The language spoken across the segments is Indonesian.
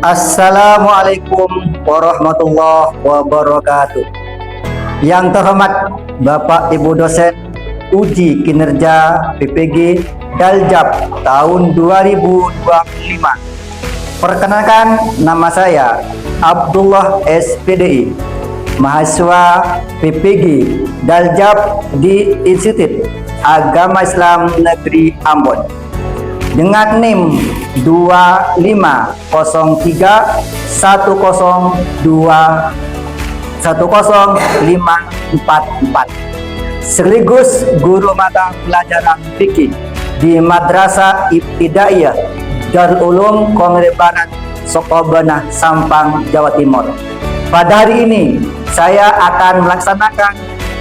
Assalamualaikum warahmatullahi wabarakatuh. Yang terhormat Bapak Ibu dosen uji kinerja PPG Daljab tahun 2025. Perkenalkan, nama saya Abdullah SPDI, mahasiswa PPG Daljab di Institut Agama Islam Negeri Ambon dengan NIM 250102105444, sekaligus guru mata pelajaran fikih di Madrasah Ibtidaiyah Darul Ulum Kongres Barat, Sokobana, Sampang, Jawa Timur. Pada hari ini saya akan melaksanakan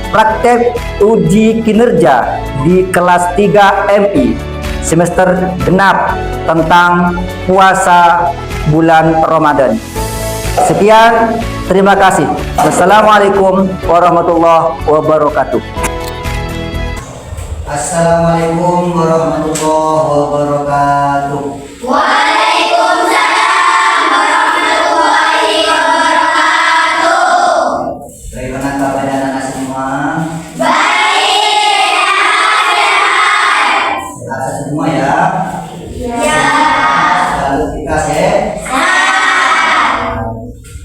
praktek uji kinerja di kelas 3 MI semester genap tentang puasa bulan Ramadan. Sekian, terima kasih. Wassalamualaikum warahmatullahi wabarakatuh. Assalamualaikum warahmatullahi wabarakatuh. Waalaikumsalam warahmatullahi wabarakatuh. Bagaimana kabar anak-anak semua? Baik, sehat. Sehat semua ya? Ya. Selalu kita sehat.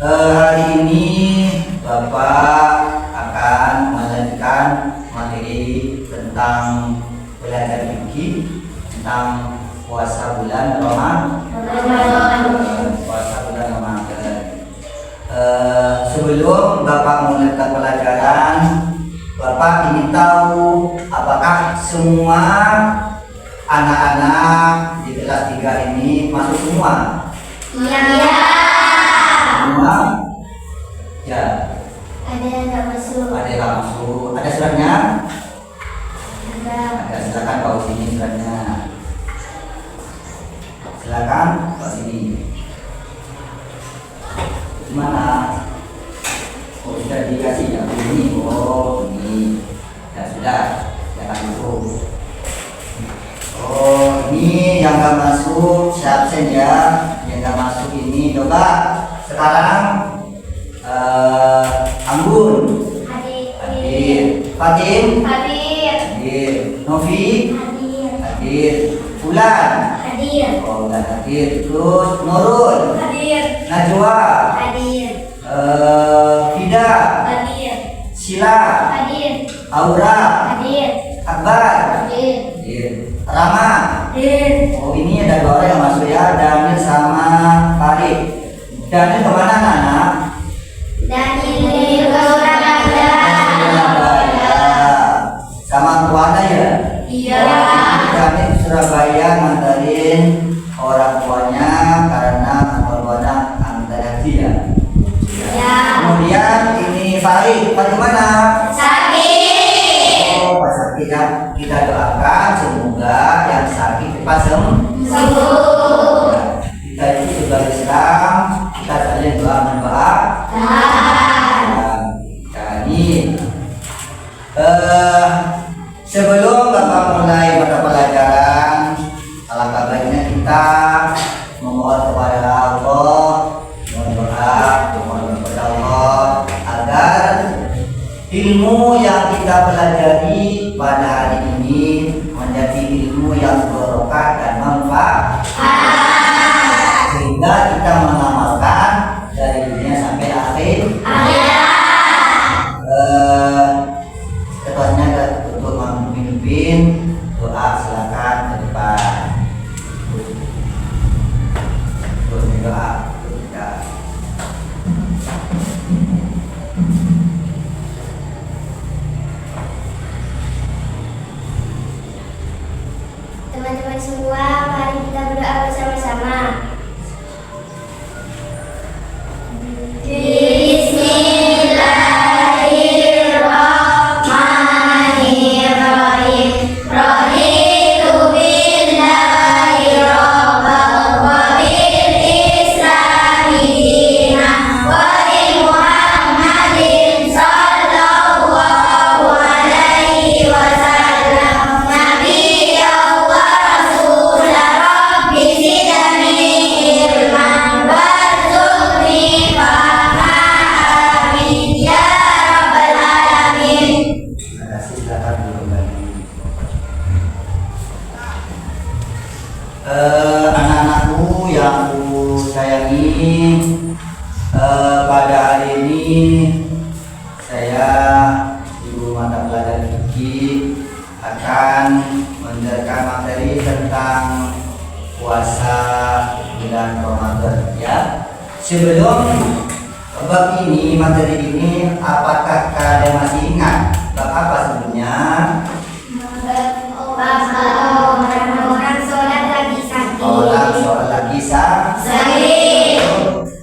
Hari ini Bapak akan melanjutkan materi tentang belajar fikih tentang puasa bulan Ramadan. Puasa bulan Ramadan. Sebelum Bapak melanjutkan pelajaran, Bapak ingin tahu apakah semua anak-anak di kelas 3 ini masuk semua? Iya. Semua? Ya. Ada yang nggak masuk? Ada yang nggak masuk. Ada suratnya? Ada. Ada. Silakan bawa sini suratnya. Silakan bawa sini. Gimana? Oh, sudah dikasih ya? Ini. Oh, ini. Ya sudah. Jangan masuk. Oh, ini yang nggak masuk. Saya absen ya. Yang nggak masuk ini. Coba sekarang Anggun hadir, Fatim hadir, Novi hadir, Fulan Hadir. oh nggak hadir, terus Nurul Hadir. Najwa Hadir. Fida Hadir. Sila Hadir. Aura Hadir. Akbar Hadir. hadir, Rama. Hadir. Oh, ini ada 2 orang yang masuk ya, Daniel sama Farid. Daniel kemana anak? Daniel ke Surabaya. Sama keluarga ya? Iya. Daniel ke Surabaya nganterin orang tuanya karena keluarga antar haji ya. Ya. Kemudian ini Farid mana? Sakit. Oh, pas sakit ya. Kita doakan semoga yang sakit cepat Sembuh. Kita itu sebagai Islam, kita saling doa manfaat. Ini sebelum Bapak mulai mata pelajaran, alangkah baiknya kita memohon kepada Allah, mohon kepada Allah agar ilmu yang kita pelajari pada hari ini menjadi ilmu yang barokah dan manfaat, sehingga kita mengamalkan dari dunia sampai akhir. Ketuanya untuk memimpin doa, silakan ke depan. Terus doa. Teman-teman semua, mari kita berdoa bersama-sama. Ramadan ya. Sebelum bab ini, materi ini, apakah kalian masih ingat bab apa sebelumnya? Orang sholat lagi sakit. Orang sholat lagi Sakit.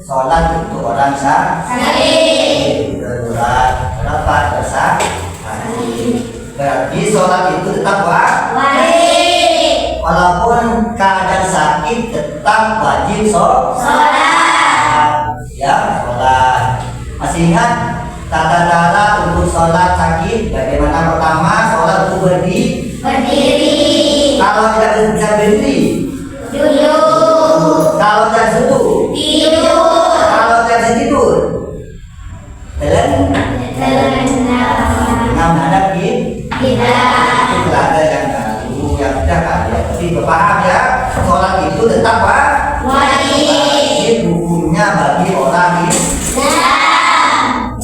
sholat untuk orang Sakit. darurat. Berapa dosa? Berarti sholat itu tetap Wajib. walaupun keadaan sakit tetap wajib Sholat. ya sholat. Masih ingat tata cara untuk sholat sakit bagaimana? Pertama, sholat itu Berdiri. kalau tidak bisa berdiri, Duduk. kalau tidak duduk, Tidur. kalau tidak bisa tidur, dengan menghadap Tidak. itu ada yang baru yang tidak ada. Tapi berpaham ya, sholat itu tetap Wajib. hukumnya bagi orang Islam.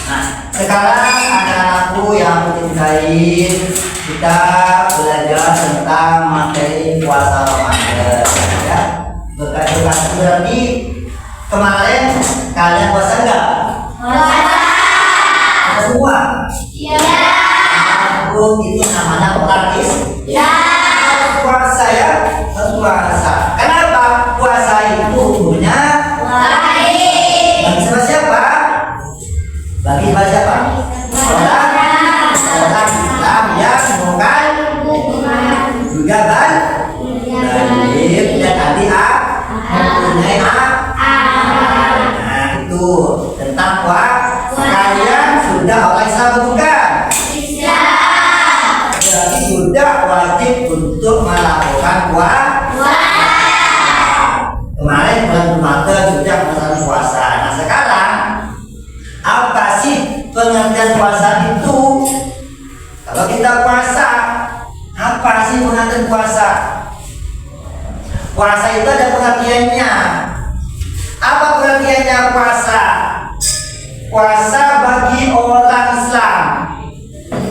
Nah, sekarang anak-anakku yang mencintai, kita belajar tentang materi puasa Ramadan ya. Berarti kemarin kalian puasa enggak? Puasa semua? Aku itu namanya orang Islam. Puasa ya, harus puasa. Kenapa? Puasa itu hukumnya bagi siapa? Bagi siapa? Orang Islam yang bukan juga balik dan nanti mempunyai nah itu tentang kalian sudah orang Islam bukan? Berarti sudah wajib untuk melakukan kemarin bulan Ramadan sudah melakukan puasa. Nah sekarang apa sih pengertian puasa itu? Kalau kita puasa, apa sih pengertian puasa? Puasa itu ada pengertiannya. Apa pengertiannya puasa? Puasa bagi orang Islam.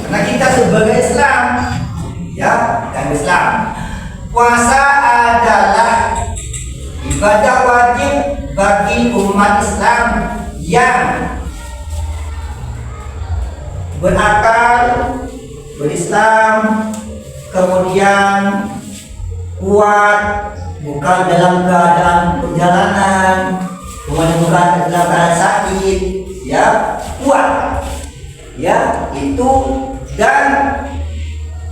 Karena kita sebagai Islam, ya, dan Islam. Puasa adalah ibadah wajib bagi umat Islam yang berakal, berislam, kemudian kuat, bukan dalam keadaan perjalanan, bukan dalam keadaan sakit, ya, kuat, ya, itu. Dan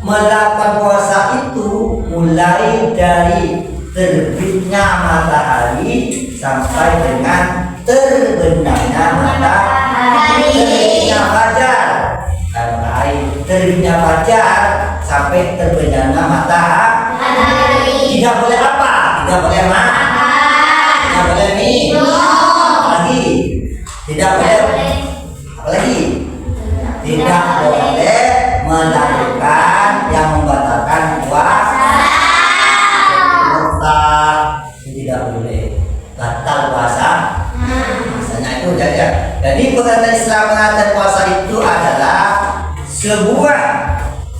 melakukan puasa itu mulai dari terbitnya matahari sampai dengan terbenamnya matahari, terbitnya fajar. Terbitnya fajar sampai terbenamnya matahari. Tidak boleh apa? Tidak boleh makan. Tidak boleh minum. Lagi. Tidak boleh. Apalagi? Tidak boleh melakukan yang membatalkan puasa. Tidak boleh batal puasa. Misalnya itu jadi pengertian Islam mengatakan puasa itu adalah sebuah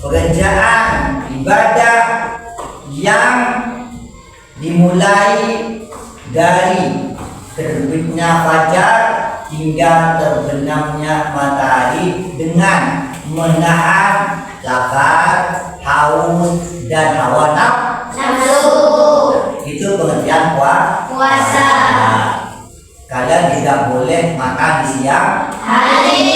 pekerjaan ibadah yang dimulai dari terbitnya fajar hingga terbenamnya matahari dengan menahan lapar, haus, dan hawa nafsu. Itu pengertian puasa. Nah, kalian tidak boleh makan di siang hari.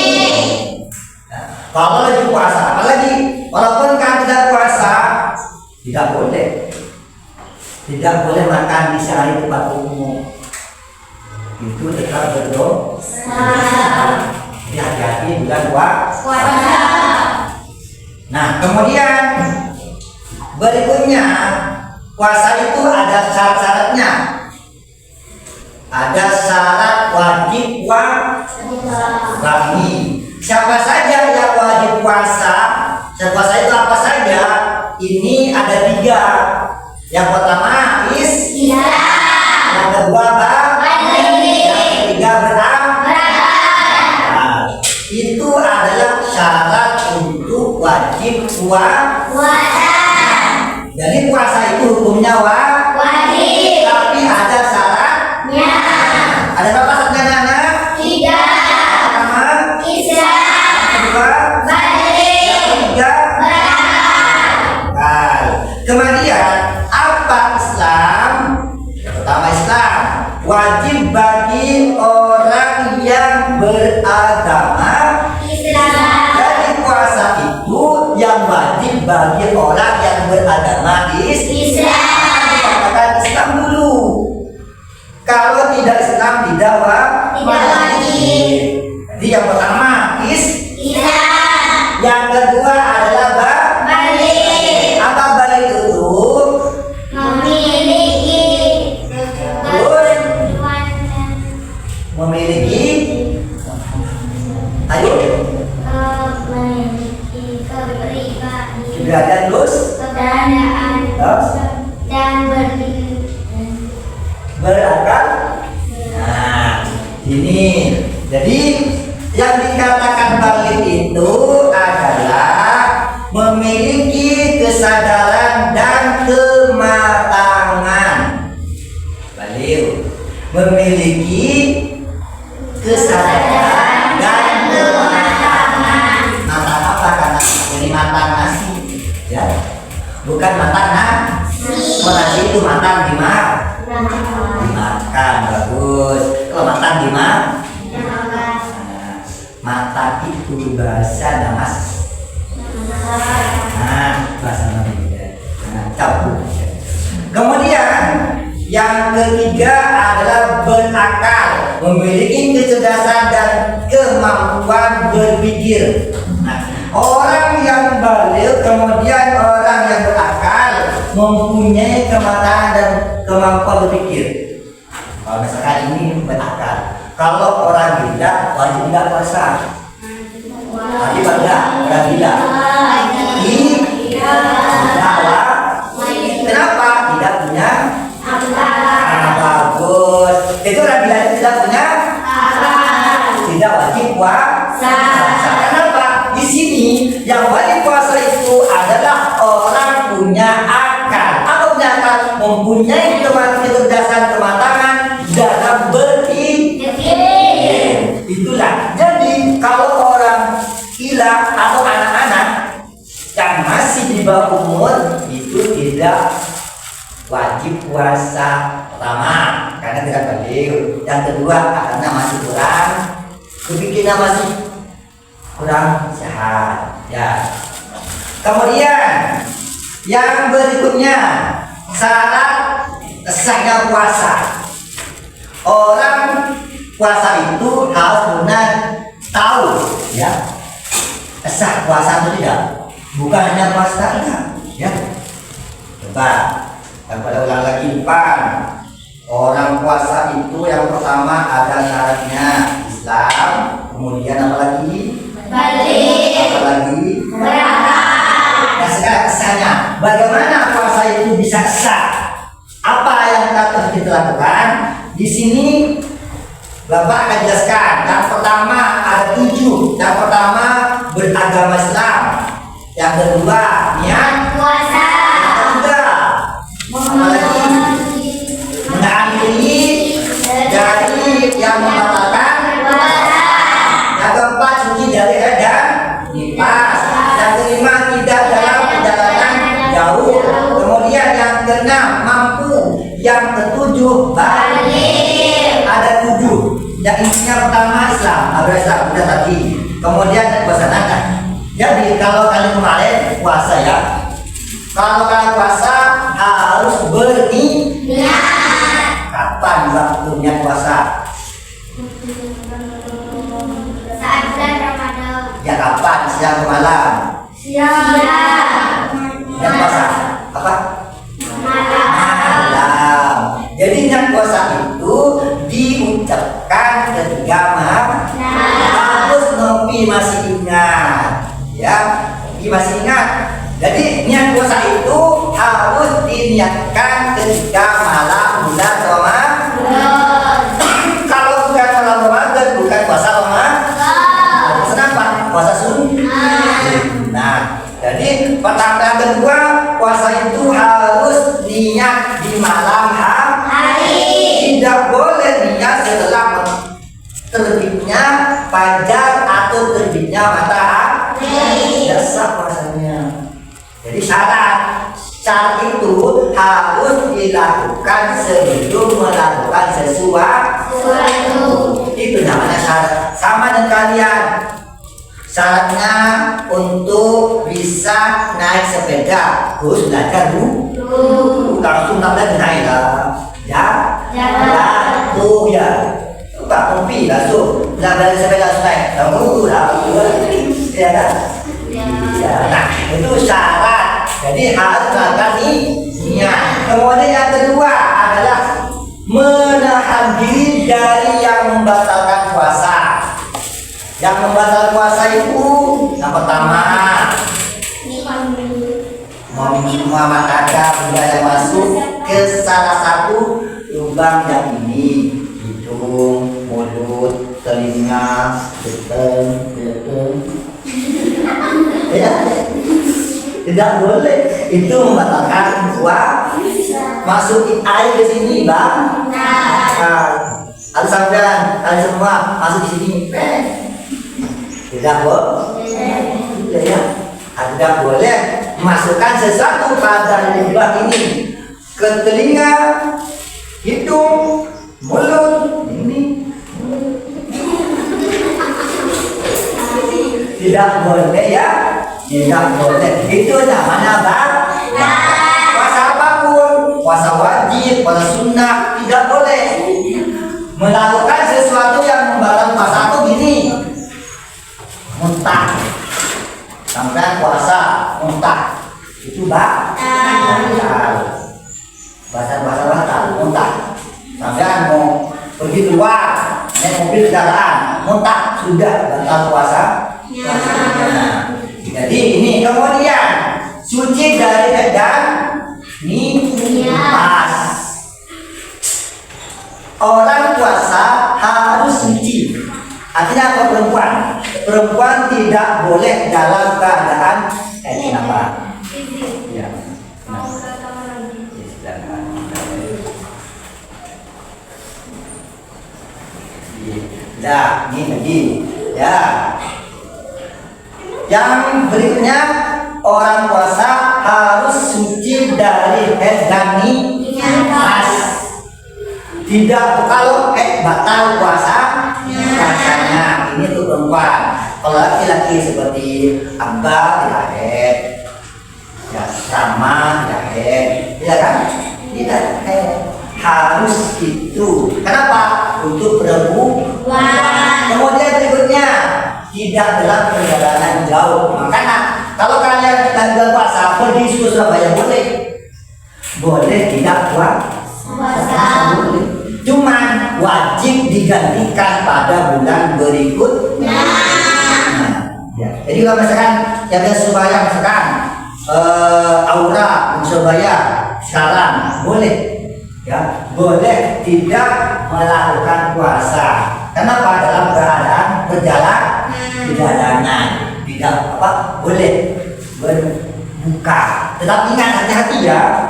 Kalau lagi puasa, apalagi walaupun kan tidak puasa, tidak boleh makan di sehari tempat umum. Itu tetap berdosa. Jadi hati-hati bukan puasa. Nah kemudian berikutnya puasa itu ada syarat-syaratnya. Ada syarat wajib bagi siapa saja yang wajib puasa. Puasa itu apa saja? Ini ada 3. Yang pertama yang kedua yang ketiga nah, itu adalah syarat untuk wajib puasa. Jadi puasa itu hukumnya wajib, tapi ada syarat wajib bagi orang yang beragama Islam. Jadi puasa itu yang wajib bagi orang yang beragama Islam. Katakan Islam dulu. Kalau tidak Islam tidak wajib. Jadi yang pertama Islam. yang kedua adalah Balik. apa balik itu? Memiliki Memiliki ayo memiliki keberadaan terus keberadaan dan berakal. Nah, ini jadi yang dikatakan balik itu adalah memiliki kesadaran dan kematangan. Balik memiliki kesadaran dan kematangan. Matang apa? Karena ini matang nasi, ya, bukan matang nasi. Kalau nasi itu matang dimakan, bagus. Kalau matang dimakan. Mata itu bahasa namas. Bahasa namas. Cabut. Kemudian yang ketiga adalah berakal, memiliki kecerdasan dan kemampuan berpikir. Orang yang balik, kemudian orang yang berakal, mempunyai kematangan dan kemampuan berpikir. Kalau misalkan ini berakal, kalau orang gila wajib tidak puasa. Wajib tidak? Orang gila. Kenapa? Tidak punya bagus. Itu orang gila itu tidak punya tidak wajib puasa. Kenapa? Di sini yang wajib puasa itu adalah orang punya akal. Apa punya akal? Mempunyai kecerdasan kematangan dalam berpikir. Itulah. Jadi kalau orang gila atau anak-anak yang masih di bawah umur itu tidak wajib puasa. Pertama, karena tidak balik. Yang kedua, karena masih kurang berpikirnya, masih kurang sehat, ya. Kemudian yang berikutnya, syarat sahnya puasa. Orang puasa itu harus benar tahu, ya, sah puasa atau tidak. Bukan hanya puasa, enggak, ya. Coba pada ulang lagi depan. Orang puasa itu yang pertama ada syaratnya Islam, kemudian apa lagi? Balik. Apa lagi? Berakal. Nah, sekarang kesannya, bagaimana puasa itu bisa sah? Apa yang harus kita lakukan? Di sini Bapak akan jelaskan. Yang pertama ada 7. Yang pertama beragama Islam. Yang kedua niat Puasa. Yang ketiga apalagi? Menahan diri dari yang membatalkan Puasa. Yang keempat suci dari dan nifas. Yang kelima tidak dalam perjalanan jauh. Kemudian yang keenam mampu. Yang ketujuh balik. Ada 7. Yang intinya pertama Islam, agama Islam sudah tadi. Kemudian puasanakan. Jadi kalau kalian kemarin puasa, ya, kalau kalian puasa harus berniat. Kapan waktunya puasa? Saat bulan Ramadan. Ya kapan? Siang ke malam. Siang. Yang puasa apa? Malam. Jadi yang puasa itu diucapkan ketika malam. Harus Nopi masih ingat, ya, Nopi masih ingat. Jadi niat puasa itu harus diniatkan ketika malam bulan Ramadan. Kalau bukan malam Ramadan, bukan puasa Ramadan. Kenapa? Puasa sunnah. Nah, jadi pertama yang kedua, puasa itu harus niat di malam hari. Tidak boleh niat setelah terbitnya fajar atau terbitnya matahari. Tidak sah puasanya. Jadi syarat itu harus dilakukan sebelum melakukan sesuatu. sesuatu. Itu namanya syarat. Sama dengan kalian. Syaratnya untuk bisa naik sepeda harus belajar dulu. Langsung namanya naik lah. Tuh ya. Pak kopi langsung belajar sepeda naik. Lalu ya kan? Ya, nah itu syarat. Jadi harus melakukan niat. Kemudian yang kedua adalah menahan diri dari yang membatalkan puasa. Yang membatalkan puasa itu yang pertama Muhammad ada benda yang masuk ke salah satu lubang yang ini, hidung, mulut, telinga, telinga. Ya, tidak boleh. Itu membatalkan puasa. Masukin air ke sini, bang. Ada sampean, ada semua masuk di sini. Tidak boleh. Ya, tidak boleh masukkan sesuatu pada lubang ini ke telinga, hidung, mulut ini. Tidak boleh ya, tidak boleh. Itu namanya bang. Puasa apapun, puasa wajib, puasa sunnah, tidak boleh melakukan sesuatu yang membatalkan puasa. Itu gini, muntah. Sampai puasa muntah itu batal. Batal muntah. Sampai mau pergi keluar naik mobil kendaraan muntah, sudah batal puasa. Jadi ini kemudian suci dari edan nifas. Orang puasa harus suci. Artinya apa perempuan? Perempuan tidak boleh dalam keadaan apa? Ya. Nah, ini lagi. Ya. Yang berikutnya orang puasa harus suci dari haid dan nifas. Tidak kalau batal puasa rasanya. Ini tuh perempuan. Kalau laki-laki seperti Abah tidak haid, ya sama tidak haid, tidak kan? Tidak haid. Harus itu. Kenapa? Untuk perempuan. Kemudian berikutnya tidak dalam perjalanan jauh. Makanya kalau kalian tanggal puasa pergi ke Surabaya boleh tidak puasa. Cuman wajib digantikan pada bulan berikutnya. Ya. Jadi kalau misalkan yang Surabaya misalkan Aura Surabaya sekarang boleh, ya boleh tidak melakukan puasa. Kenapa? Dalam keadaan perjalanan tidak boleh berbuka. Tetapi ingat hati-hati ya.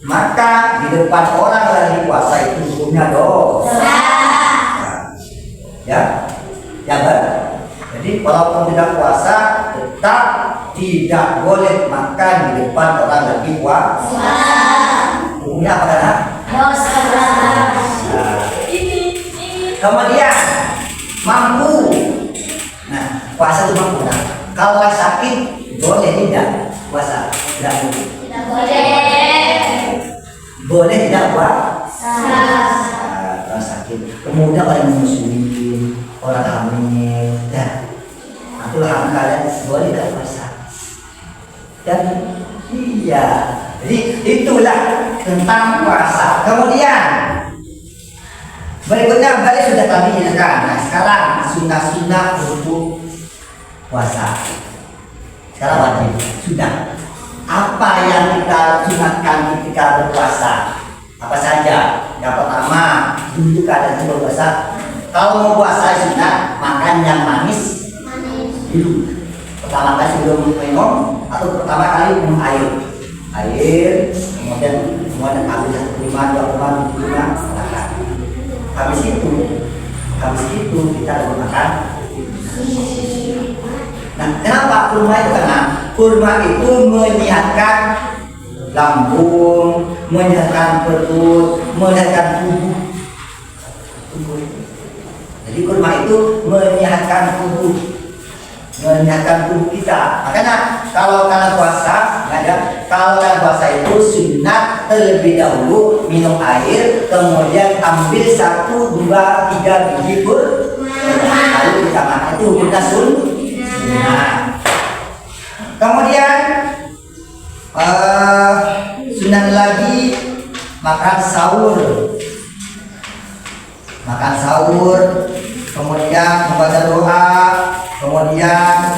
Maka di depan orang lagi puasa itu hukumnya dosa. Ya, ya ber. Jadi walaupun tidak puasa tetap tidak boleh makan di depan orang lagi puasa. Hukumnya apa kan? Dosa. Kemudian mampu. Nah, puasa itu mampu. Nah, kalau sakit boleh tidak puasa? Tidak boleh. Tidak boleh. Boleh tidak puasa? Kalau sakit. Kemudian orang menyusui, orang hamil, dan itulah hamil kalian boleh tidak puasa. Dan iya, jadi itulah tentang puasa. Kemudian berikutnya balik sudah tadi kan. Nah, sekarang sunnah-sunnah untuk puasa. Sekarang wajib sunnah. Apa yang kita sunatkan ketika berpuasa? Apa saja? Yang pertama, dulu keadaan sebelum puasa. Kalau mau puasa sunat, makan yang manis dulu. Pertama kali sebelum minum atau pertama kali minum air, kemudian ambil 1 lima, 2 lima, makan. Habis itu kita makan. Nah, kenapa kurma itu? Karena kurma itu menyehatkan lambung, menyehatkan perut, menyehatkan tubuh. Jadi kurma itu menyehatkan tubuh kita. Makanya kalau karena puasa, kalau karena puasa itu sunat terlebih dahulu minum air, kemudian ambil 1, 2, 3 biji lalu kita makan, itu hukumnya sunat. Kemudian sunat lagi makan sahur, kemudian membaca doa, kemudian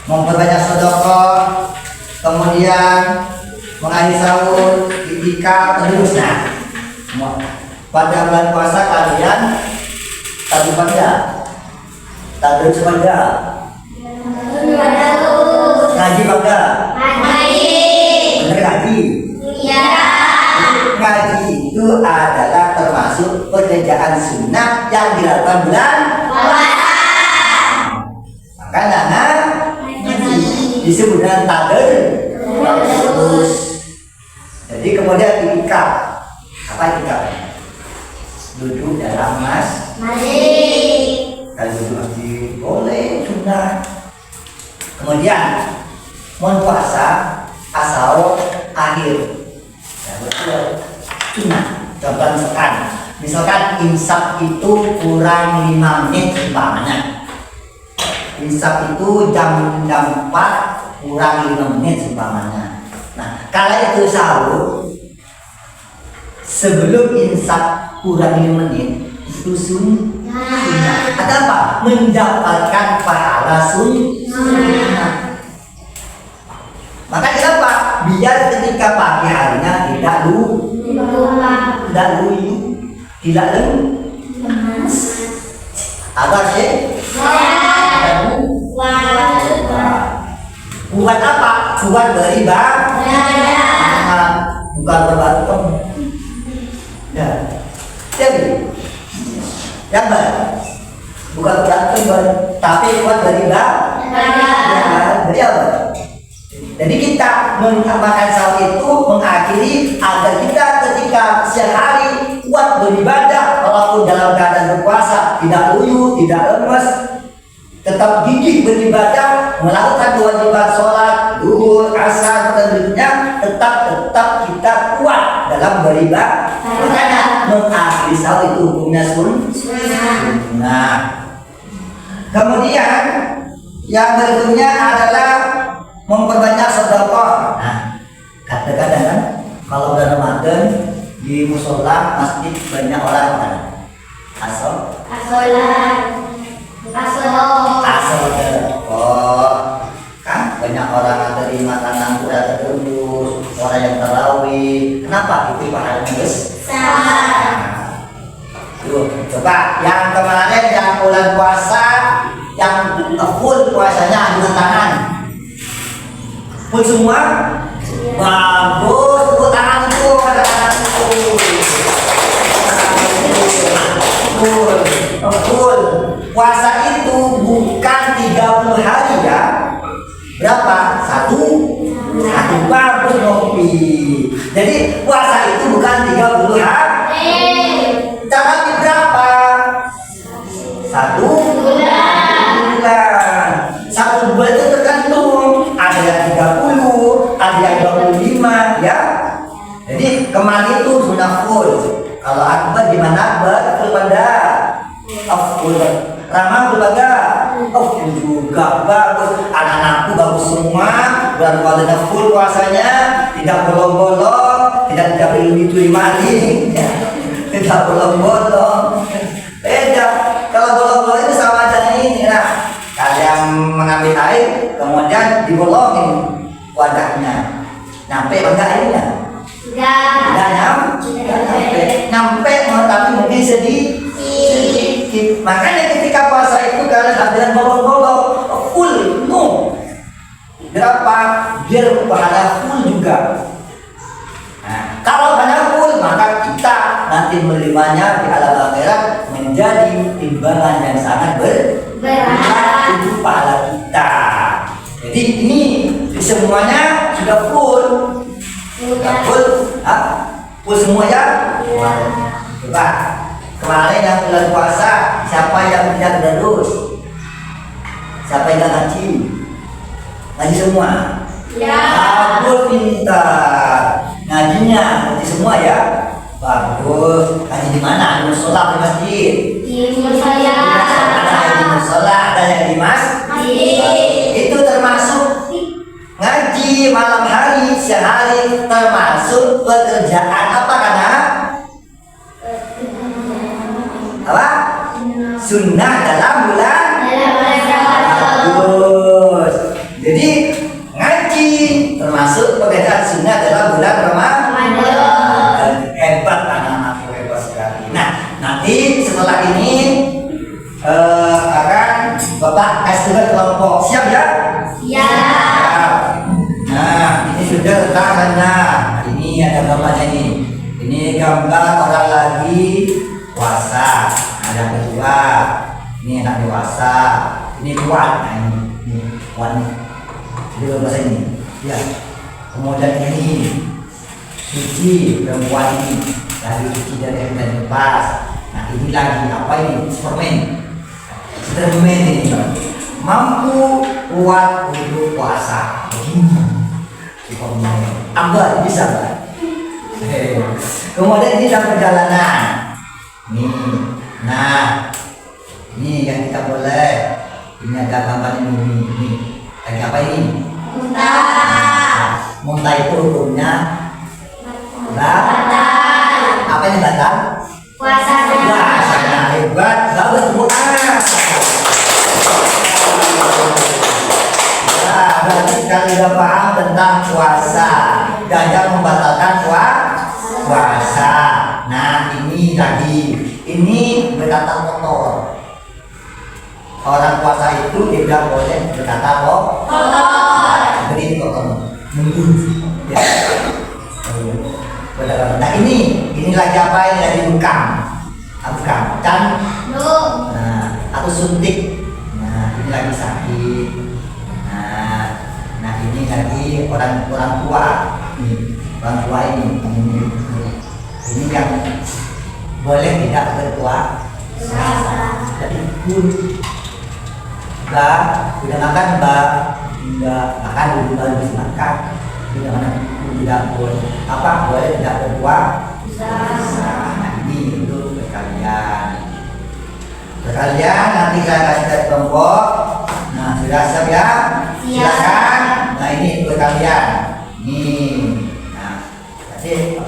memperbanyak sedekah, kemudian mengakhiri sahur, iktikaf, seterusnya. Pada bulan puasa kalian tadi pada ngaji pada bener ngaji. Ngaji itu adalah termasuk pekerjaan sunnah yang dilakukan bulan puasa. Makanya disebut dengan tadarus. Jadi kemudian iktikaf. Apa iktikaf? Duduk dalam masjid. Kalau duduk masjid boleh sunnah. Kemudian puasa asal akhir. Betul. Sunnah. Contoh misalkan imsak itu kurang 5 menit umpamanya. Imsak itu jam 4 kurang 5 menit umpamanya. Nah, kalau itu sahur sebelum imsak kurang 5 menit itu sunnah. Ada apa? Mendapatkan pahala sunnah. Maka kenapa? Biar ketika pagi harinya tidak lemas. Agar buat apa? Buat beribadah, bukan berbatung. Ya, jadi yang bukan berbatung, tapi buat beribadah. Jadi apa? Jadi kita makan sahur itu mengakhiri agar kita ketika sehari kuat beribadah, walaupun dalam keadaan berpuasa, tidak loyo, tidak lemes, tetap gigih beribadah, melakukan kewajiban sholat, zuhur, asar, dan berikutnya, tetap kita kuat dalam beribadah. Makanya mengakhiri sahur itu hukumnya sunnah. Kemudian yang berikutnya adalah memperbanyak sedekah. Nah, kadang-kadang kan kalau bulan Ramadan di musola masjid banyak orang kan. Kan banyak orang yang terima tangan kuda terus, orang yang tarawih. Kenapa? Itu pahalanya besar. Coba yang kemarin yang bulan puasa yang full puasanya angkat tangan. Full semua? Bagus, tepuk tangan itu pada tangan itu. Full. Puasa itu bukan 30 hari ya. Berapa? Satu bagus ngopi. Jadi puasa itu bukan 30 hari. Tapi berapa? 1 bulan. 1 bulan itu tergantung. Ada yang 30, ada yang 25 ya. Jadi kemarin itu sudah full. Kalau akbar gimana? Betul pada full. Ramah berbaga. Juga bagus. Anak-anakku bagus semua. Bulan Ramadan full puasanya, tidak bolong-bolong, tidak terima ya. Tidak bolong-bolong. Beda. Kalau bolong-bolong itu sama aja ini. Nah, kalian mengambil air, kemudian dibolongin wadahnya. Nyampe enggak airnya? Enggak nyampe, tapi mungkin sedikit. Makanya ketika puasa itu kalian hadiran bolong-bolong, full, no. Berapa? Biar pahala full juga. Nah, kalau pahala full, maka kita nanti menerimanya di alam akhirat menjadi timbangan yang sangat berat untuk pahala kita. Jadi ini semuanya sudah full. Full semua ya. Coba Kemarin yang bulan puasa, siapa yang tidak terus? Siapa yang ngaji? Ngaji semua? Ya. Bagus, pintar. Ngajinya ngaji semua ya? Bagus. Ngaji di mana? Di musola, di masjid? Di saya. Ada yang di musola, ada yang di masjid. Itu termasuk ngaji malam hari, siang hari, termasuk pekerjaan apa karena? Apa? Sunnah dalam bulan. Bagus. Jadi ngaji termasuk pekerjaan sunnah dalam bulan Ramadan. Hebat anak-anakku, hebat sekali. Nah, nanti setelah ini akan Bapak kasih tugas kelompok. Siap ya? Siap. Nah, ini sudah tentangnya. Ini ada gambarnya nih. Ini gambar orang lagi puasa. Ada kedua. Ini anak dewasa. Ini kuat. Nah, ini kuat nih. Jadi bahasa ini. Ya. Kemudian ini suci perempuan ini lagi suci dari yang lepas. Nah, ini lagi apa ini? Superman ini mampu kuat untuk puasa. Begini. Abah bisa kan? Kemudian ini dalam perjalanan. Nih, nah, ini yang kita boleh. Ini ada gambar ini. Lagi apa ini? Muntah itu hukumnya batal. Apa ini batal? Puasanya hebat, bagus tepuk tangan. Nah, berarti kalian sudah paham tentang puasa dan yang membatalkan puasa. Nah, ini tadi, ini berkata kotor. Orang puasa itu tidak boleh berkata kotor. Jadi kotor, ya. Nah, ini lagi apa? Ini lagi bukam, kan? Nah, atau suntik. Nah, ini lagi sakit. Nah, ini lagi orang tua. Orang tua ini yang boleh tidak berpuasa. Jadi pun sudah makan enggak makan dulu baru dimakan. Tidak boleh boleh tidak berpuasa. Nah, ini untuk kalian nanti saya kasih kelompok. Nah, sudah siap ya? Silakan. Nah, ini untuk kalian. Nih. Nah, kasih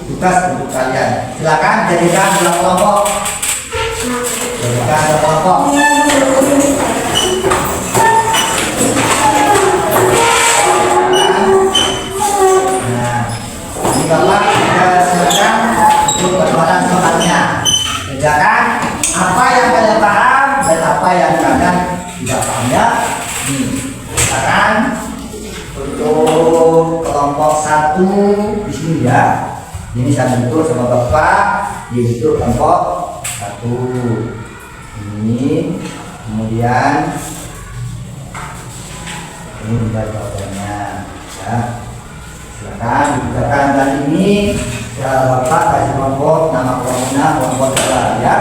tugas untuk kalian. Silakan jadikan dua kelompok. Jadikan dua kelompok. Bapak sudah silakan untuk persoalan soalnya. Kerjakan apa yang kalian paham dan apa yang kalian tidak paham ya. Silakan untuk kelompok 1 di sini ya. Ini saya bentuk sama Bapak, dibentuk kelompok 1. Ini kemudian ini juga jawabannya ya. Silakan dibukakan dan ini ya Bapak kasih kelompok nama kelompoknya kelompok ya.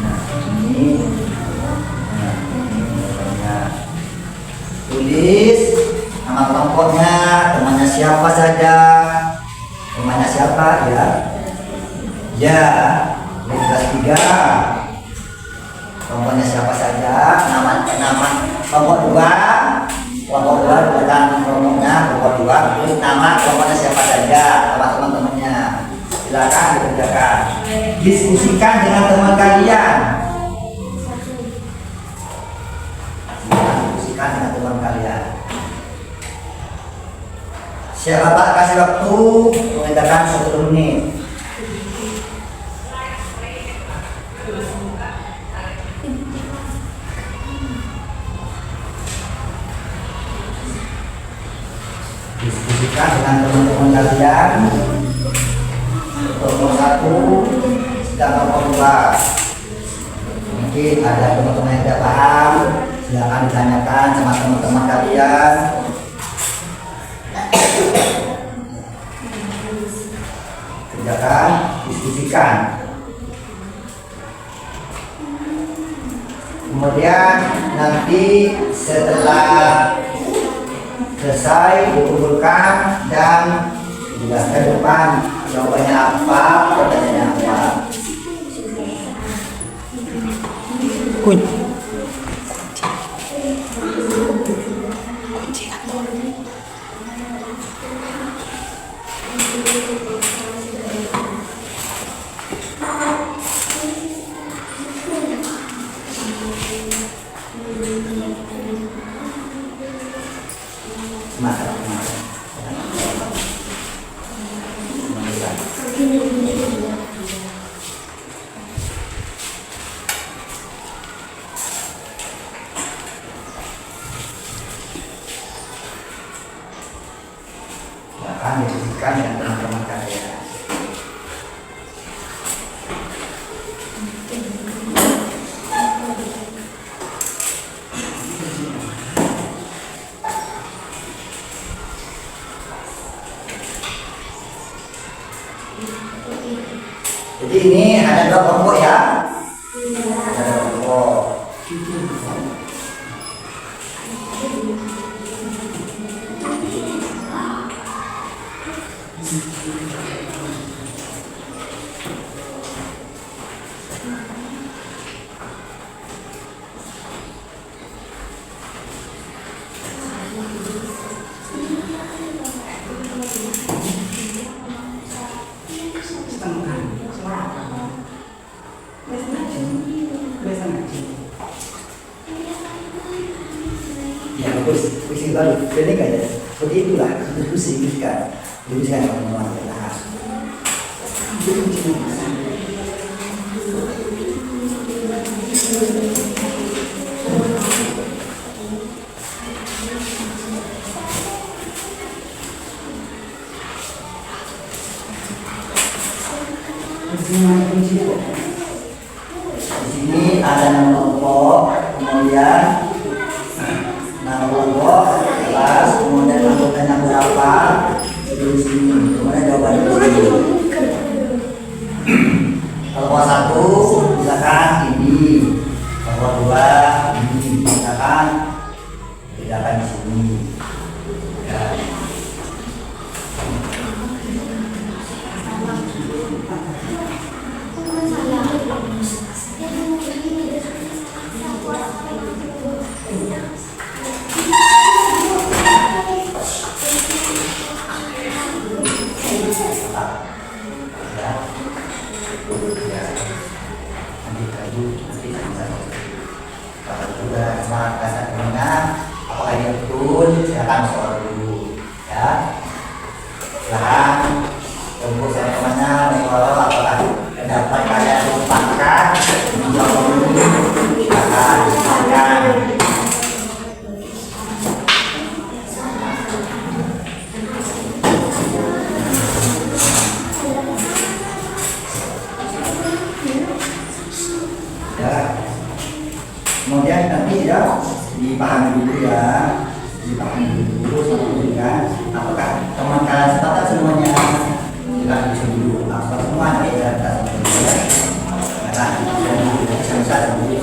Nah, ini kelompoknya. Tulis nama kelompoknya, temannya siapa saja. Temannya siapa ya? Ya, kelas 3. Kelompoknya siapa saja? Nama kelompok 2. Kelompok 2 bukan kelompoknya, kelompok 2 terus nama kelompoknya siapa saja, nama teman-temannya. Silakan dikerjakan. Diskusikan dengan teman kalian. Diskusikan dengan teman kalian. Siapa Pak kasih waktu mengerjakan 1 menit. Diskusikan dengan teman-teman kalian. Kelompok 1 sedang kelompok 2. Mungkin ada teman-teman yang tidak paham, silakan ditanyakan sama teman-teman kalian. Kerjakan, diskusikan. Kemudian nanti setelah selesai dikumpulkan dan dijelaskan depan jawabannya apa, pertanyaannya apa. Akan diberikan dengan teman-teman kalian. Jadi ini ada dua kelompok ya. Ada dua kelompok. Ya bagus, pusing baru. Jadi kayak seperti itulah itu signifikan. Tulisan teman-teman kita. Di sini ada nama kelompok, kemudian nama kelompok, kelas, kemudian anggotanya berapa, di sini, kemudian jawabannya di sini. Kelompok 1 misalkan ini, kelompok 2 ini, misalkan bedakan di sini. Ya. Apakah ini betul? Silakan soal dulu ya. Silahkan tunggu saya kemana menjawab apakah dapat kalian lupakan menjawab dulu. Silakan. Ya. Kemudian nanti ya dipahami dulu ya, dipahami dulu sama kan. Apakah teman kalian sepakat semuanya? Tidak bisa dulu. Apa semua ya? Nah, bisa dulu.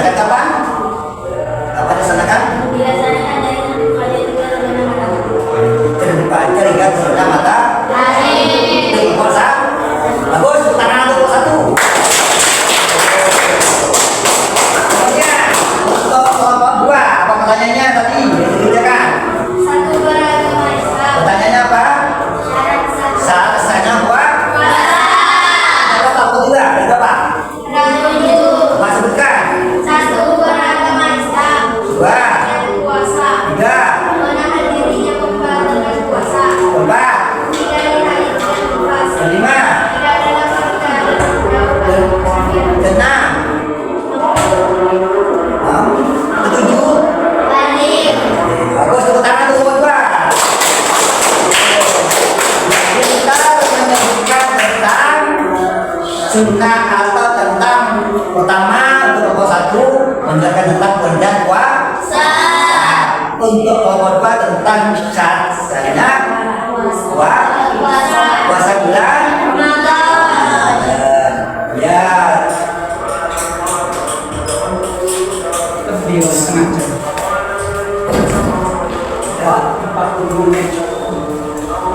Dilaksanakan kapan? Kapan dilaksanakan? Dilaksanakan dari nanti pagi hingga terbenam matahari. Terbaca hingga terbenam matahari. Itu puasa. Bagus, tepuk tangan untuk satu. Kemudian untuk kelompok dua, apa pertanyaannya tadi? Dikerjakan. Satu beragama Islam. Pertanyaannya apa? Syarat satu. Saat sahnya puasa. Apa kelompok dua? Ada berapa? Tujuh. Mas sebutkan. Satu beragama Islam. Dua, Dan puasa. tiga, Menahan dirinya membatalkan puasa. empat, Tiga diraihkan puasa. lima, Tidak dalam perkara berpuasa. enam, ketujuh. Balik. Bagus, tepuk tangan untuk kelompok dua. Jadi kita menyebutkan tentang sunnah atau tentang pertama untuk kelompok satu menjelaskan tentang pengertian puasa. Untuk kelompok dua tentang syarat-syaratnya puasa bulan Ramadan. Ya. Video setengah jam. Ya. 40 menit.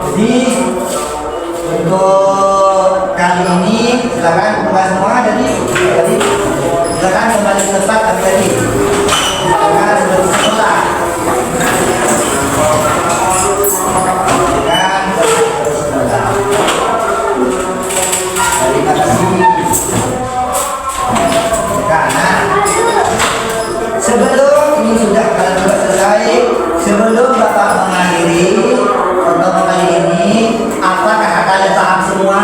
Jadi untuk kali ini silakan buka semua. Jadi silakan kembali ke tempat tadi. Silakan sudah selesai. Silakan selesai. Terima kasih. Karena sebelum ini sudah kalian sudah selesai, sebelum Bapak mengakhiri untuk kali ini, apakah kalian paham semua?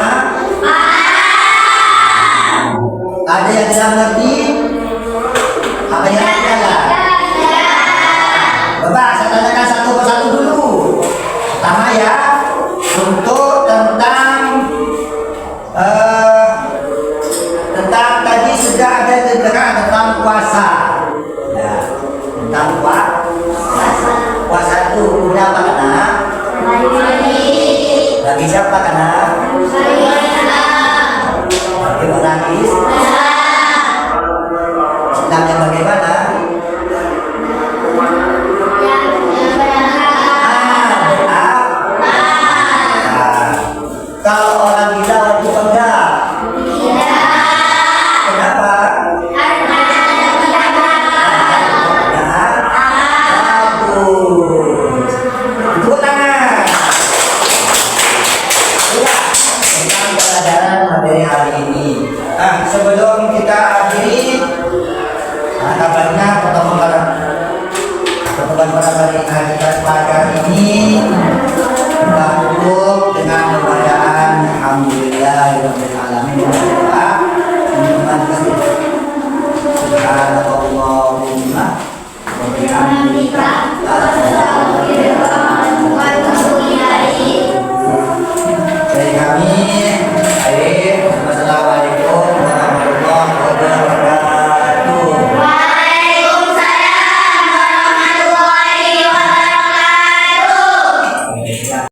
Ada yang tidak mengerti? Apa yang tidak? Bapak, saya tanyakan satu persatu dulu. Pertama ya, untuk tentang tadi sudah ada diterangkan tentang puasa. Ya, tentang puasa itu punya apa kena? Bagi siapa kena? Bagi menangis. Sedangnya bagaimana? Kalau orang gila wajib enggak? Kenapa? Bagus. Tepuk tangan. Ya, tentang pelajaran materi hari ini. Sebelum kita akhiri,